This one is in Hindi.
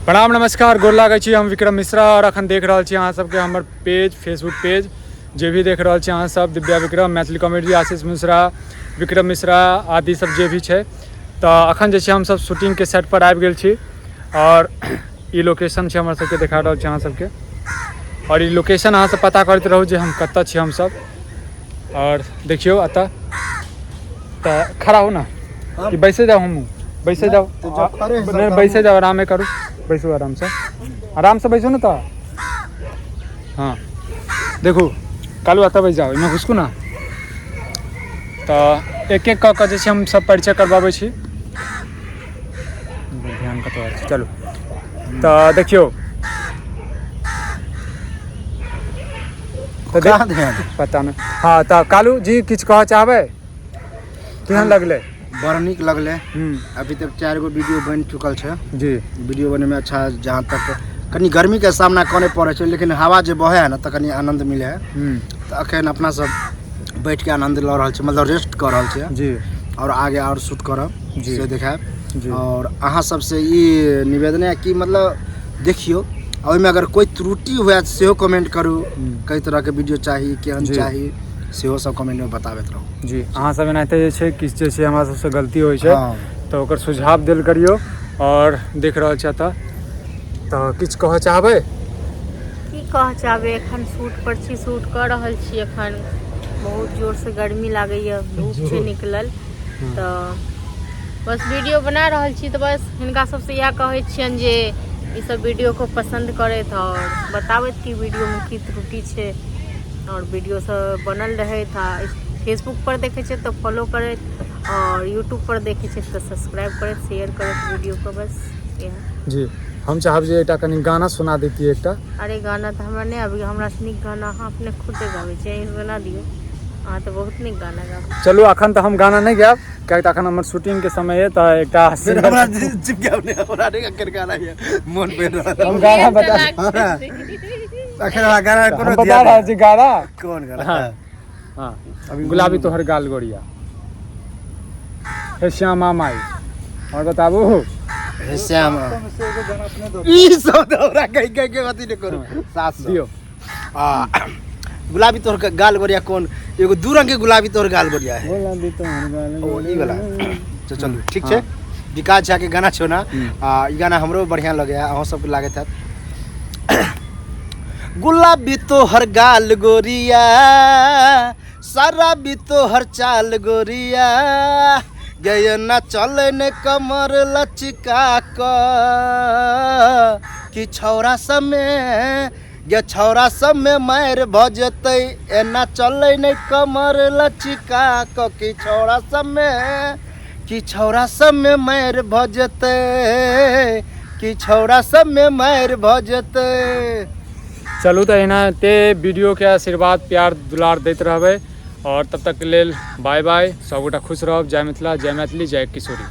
प्रणाम नमस्कार गोर लागै छी। हम विक्रम मिश्रा और अखन देख रहल छी अहाँ सबके हमर पेज फेसबुक पेज जे भी देख रहल छी अहाँ सब दिव्या विक्रम मैथिली कॉमेडी आशीष मिश्रा विक्रम मिश्रा आदि सब जे भी छै। तो अखन जे छै हम सब शूटिंग के सेट पर आबि गेल छी और ई लोकेशन छै हमर सबके देखा रहल छी अहाँ सबके और ई लोकेशन अहाँ सब पता करते रहू जे हम कतऽ छी हम सब। और देखियो अतऽ तो खड़ा हो ना कि बैसे जाओ हम बैसे जाओ नहीं बैसे जाओ आराम करो बैसो आराम से बैसो ना तो हाँ देखो कालू आता बैस जाओ इमें घुसकू ना तो एक एक कऽ जे छै हम सब परिचय करवाबै छी। ध्यान कतऽ चलो तो देखियो तो पता नहीं हाँ तो कालू जी किछु कहऽ चाहबै केहन लगले? बड़ा नीक लगले। अभी तक 4 गो वीडियो बन चुकल है जी। वीडियो बने में अच्छा जहाँ तक कनी गर्मी के सामना करे पड़े छै लेकिन हवा जो बहे है ना तो कनी आनंद मिले है। तो अखन अपना सब बैठ के आनंद ल रहल छै मतलब रेस्ट कर रहल छै जी और आगे और शूट करब से देखाब। जी। और अहाँ सबसे ये निवेदन है कि मतलब देखियो और में अगर कोई त्रुटि हुए से कमेंट करू कई तरह के वीडियो चाहिए केहन चाहिए सेहो सब कमेंट में बताबैत रहू। जी अहाँ सब एनाहिते जे छै किछु जे छै हमरा सबसे गलती होइ छै तो ओकर सुझाव देल करियो और देख रहल छै तऽ किछु कहऽ चाहबै? की कहऽ चाहबै एखन शूट पर छी शूट कर रहल छी एखन बहुत जोर से गर्मी लागैया धूप छै निकलल तो बस वीडियो बना रहल छी तो बस हिनका सबसे इएह कहै छियनि जे ई सब वीडियो को पसंद करैत और बताबैत कि वीडियो में की त्रुटि छै और वीडियो सब बनल रहे था। फेसबुक पर देखे छे तो फॉलो करे और यूट्यूब पर देखे छे तो सब्सक्राइब करे शेयर करे वीडियो को बस यह। जी हम चाहब जे एकटा कनी गाना सुना देतिए एकटा। अरे गाना तो हमरा नहीं अभी हमरा से नीक गाना अहाँ अपने खुदे गाबै छी बना दियो अहाँ तो बहुत नीक गाना गाबै। चलू अखन तो हम गाना नहीं गायब कियाकि अखन हमर शूटिंग के समय है तो एकटा हमरा चिपकाव ने हमरा नहीं कर गाना है मन पे हम गाना बता अखन गाना कोनो बता रहा छी गाना कौन गाना हां अभी गुलाबी तोहर गाल गोरिया हे श्यामा माई और बताबू हे श्यामा ई सब हमरा कह के अथी न करू साथ दियो गुलाबी तोहर गाल गोरिया कौन एगो दू रंग के गुलाबी तोहर गाल गोरिया है गुलाबी तोहर गाल ओ ई वाला तो चलू ठीक छै विकास झा के गाना छौ ना ई गाना हमरो बढ़िया लगे अहाँ सब के लागत है। गुलाबी तोहर गाल गोरिया सारा भी तोहर चाल गोरिया गए ना चले ने कमर लचका कि छौरा समय गे छौरा सब में मार भजते एना चले ने कमर लचका कि छौरा सब में मार भजते कि छौरा सब में मार भजते। चलू तो एनाहिते वीडियो के आशीर्वाद प्यार दुलार दैत रहबै और तब तक के लेल बाय बाय। सब गोटा खुश रहब। जय मिथिला जय मैथिली जय किशोरी।